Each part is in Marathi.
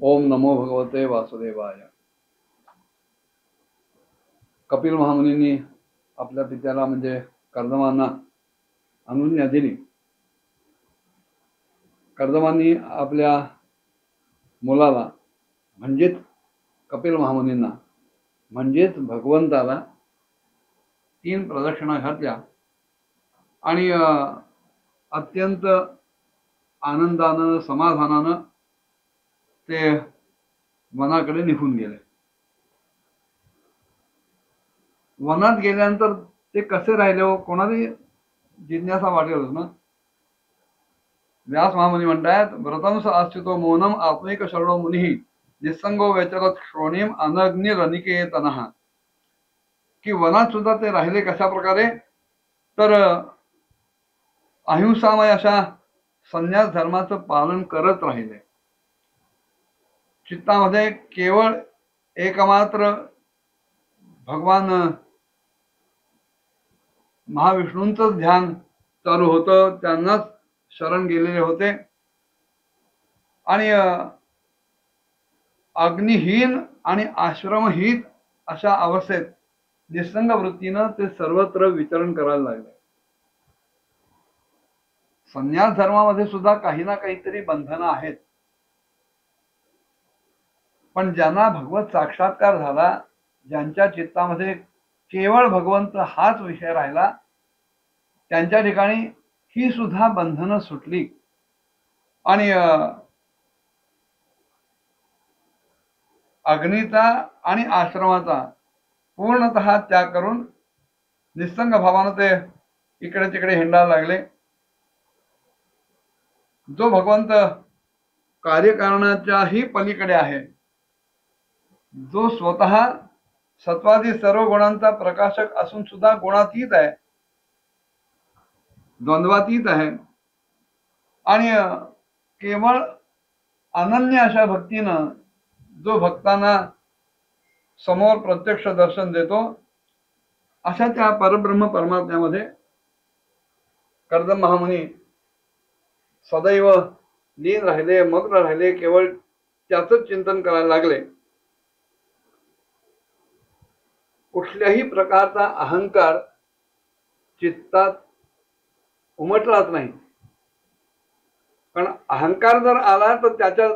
ओम नमो भगवते वासुदेवाय। कपिल महामुनींनी आपल्या पित्याला म्हणजे कर्दमांना अनुज्ञा दिली। कर्दमांनी आपल्या मुलाला म्हणजेच कपिल महामुनींना म्हणजेच भगवंताला 3 प्रदक्षिणा घातल्या आणि अत्यंत आनंदानं समाधानानं ते वनाकडे निघून गेले। वनात गेल्यानंतर ते कसे राहिले हो, कोणालाही जिज्ञासा वाटेलच ना। व्यास महामुनी म्हणतात, व्रतम स आस्थितो मौनम आत्मैक शरणो मुनिः निस्संगो वेचरत श्रोणीम अनग्निरनिकेतनः, की वनात सुद्धा ते राहिले कशा प्रकारे, तर अहिंसामय अशा संन्यास धर्माचं पालन करत राहिले। चित्तामध्ये केवळ एकमात्र भगवान महाविष्णूंचं ध्यान चालू होतं, त्यांनाच शरण गेलेले होते आणि अग्निहीन आणि आश्रमहीन अशा अवस्थेत निसंग वृत्तीनं ते सर्वत्र विचरण करायला लागले। संन्यास धर्मामध्ये सुद्धा काही ना काहीतरी बंधनं आहेत, पण ज्यांना भगवत साक्षात्कार झाला, ज्यांच्या चित्तामध्ये केवळ भगवंत हाच विषय राहिला, त्यांच्या ठिकाणी ही सुद्धा बंधनं सुटली आणि अग्नीचा आणि आश्रमाचा पूर्णतः त्याग करून निसंग भावानं ते इकडे तिकडे हिंडायला लागले। जो भगवंत कार्यकारणाच्याही पलीकडे आहे, जो स्वतः सत्वादी सर्व गुणांचा प्रकाशक असून सुद्धा गुणातीत आहे, द्वंद्वातीत आहे आणि केवळ अनन्य अशा भक्तीनं जो भक्तांना समोर प्रत्यक्ष दर्शन देतो, अशा त्या परब्रह्म परमात्म्यामध्ये कर्दम महामुनी सदैव लीन राहिले, मग्न राहिले, केवळ त्याचंच चिंतन करायला लागले। कुठल्याही प्रकारचा अहंकार चित्तात उमटलाच नाही, कारण अहंकार जर आला तर त्याच्या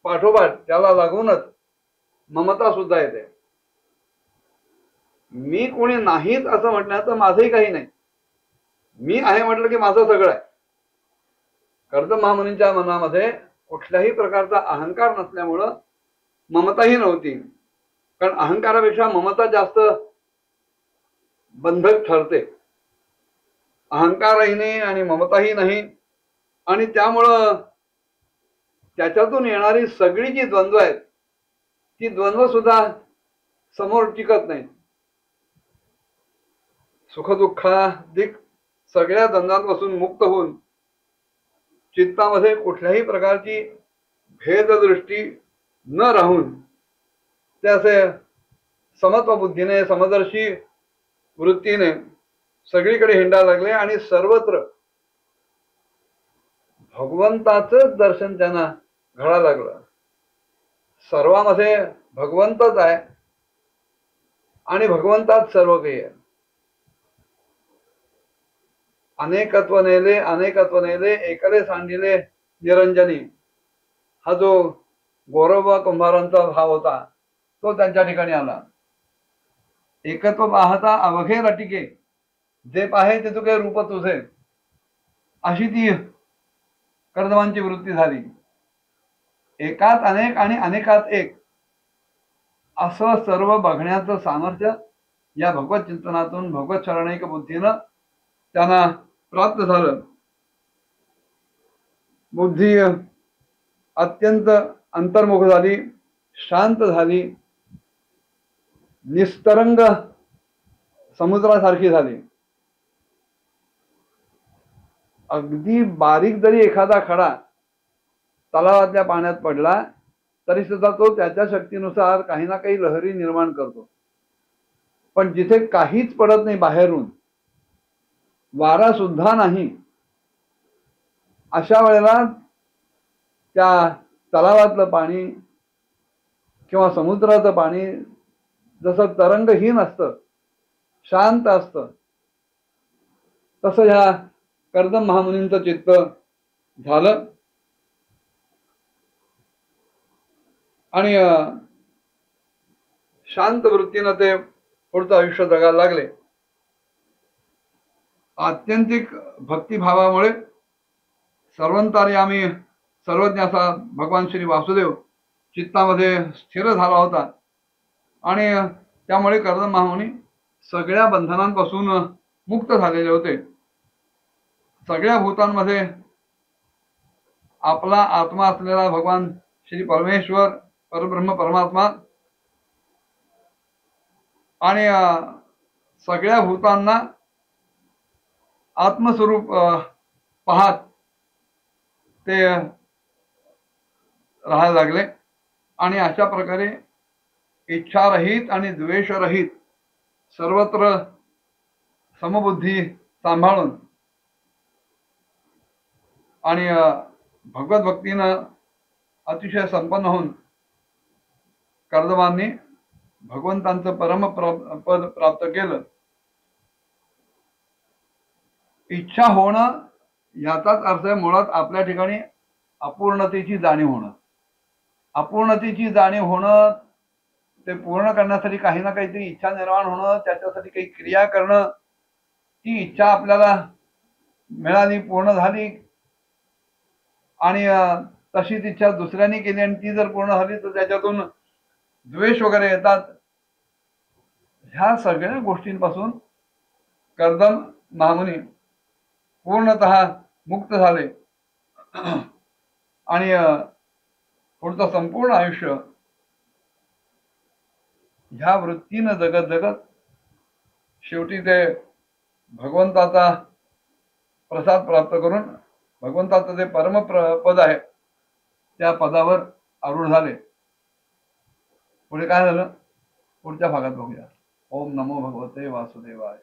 पाठोपाठ त्याला लागूनच ममता सुद्धा येते। मी कोणी नाहीच असं म्हटल्याचं माझंही काही नाही, मी आहे म्हटलं की माझं सगळं आहे। कर्दम महामुनींच्या मनामध्ये कुठल्याही प्रकारचा अहंकार नसल्यामुळं ममताही नव्हती, कारण अहंकारापेक्षा ममता जास्त बंधक ठरते। अहंकारही नाही आणि ममताही नाही, आणि त्यामुळं त्याच्यातून येणारी सगळी जी द्वंद्व आहेत, ती द्वंद्व सुद्धा समोर टिकत नाही। सुखदुःखाधिक सगळ्या द्वंद्वांपासून मुक्त होऊन चित्तामध्ये कुठल्याही प्रकारची भेददृष्टी न राहून ते असे समत्व बुद्धीने, समदर्शी वृत्तीने सगळीकडे हिंडायला लागले आणि सर्वत्र भगवंताचंच दर्शन त्यांना घडायला लागलं। सर्वांमध्ये भगवंतच आहे आणि भगवंताच सर्व काही आहे। अनेकत्व नेले अनेकत्व नेले, एकले सांडिले निरंजनी, हा जो गौरव कुंभारांचा भाव होता तो त्यांच्या ठिकाणी आला। एकत्व पाहता अवघे रटिके, जे पाहे ते तुके रूप तुझे, अशी ती कर्दमांची वृत्ती झाली। एकात अनेक आणि अनेकात एक असं सर्व बघण्याचं सामर्थ्य या भगवत चिंतनातून, भगवत शरणैक बुद्धीनं त्यांना प्राप्त झालं। बुद्धी अत्यंत अंतर्मुख झाली, शांत झाली, निस्तरंग समुद्रासारखी झाली। अगदी बारीक जरी एखादा खडा तलावातल्या पाण्यात पडला तरी सुद्धा तो त्याच्या शक्तीनुसार काही ना काही लहरी निर्माण करतो, पण जिथे काहीच पडत नाही, बाहेरून वारा सुद्धा नाही, अशा वेळेला त्या तलावातलं पाणी किंवा समुद्राचं पाणी जसं तरंगहीन असतं, शांत असतं, तसं ह्या कर्दम महामुनींचं चित्त झालं आणि शांत वृत्तीनं ते पुढचं आयुष्य जगायला लागले. आत्यंतिक भक्तिभावामुळे सर्वंतर्यामी सर्वज्ञ असा भगवान श्री वासुदेव चित्तामध्ये स्थिर झाला होता आणि त्यामुळे कर्दम महामुनी सगळ्या बंधनांपासून मुक्त झालेले होते. सगळ्या भूतांमध्ये आपला आत्मा असलेला भगवान श्री परमेश्वर परब्रह्म परमात्मा आणि सगळ्या भूतांना आत्मस्वरूप पाहत ते राहायला लागले आणि अशा प्रकारे इच्छारहित आणि द्वेषरहित सर्वत्र समबुद्धी सांभाळून आणि भगवत भक्तीनं अतिशय संपन्न होऊन कर्दमांनी भगवंतांचं परम पद प्राप्त केलं. इच्छा होणं याचाच अर्थ आहे मुळात आपल्या ठिकाणी अपूर्णतेची जाणीव होणं. अपूर्णतेची जाणीव होणं, ते पूर्ण करण्यासाठी काही ना काहीतरी इच्छा निर्माण होणं, त्याच्यासाठी काही क्रिया करणं, ती इच्छा आपल्याला मिळाली, पूर्ण झाली आणि तशीच इच्छा दुसऱ्यांनी केली आणि ती जर पूर्ण झाली तर त्याच्यातून द्वेष वगैरे येतात. ह्या सगळ्या गोष्टींपासून कर्दम महामुनी पूर्णतः मुक्त झाले आणि पुढचं संपूर्ण आयुष्य ह्या वृत्तीनं जगत जगत शेवटी ते भगवंताचा प्रसाद प्राप्त करून भगवंताचं जे परम पद आहे त्या पदावर आरूढ झाले. पुढे काय झालं पुढच्या भागात बघूया. ओम नमो भगवते वासुदेवाय.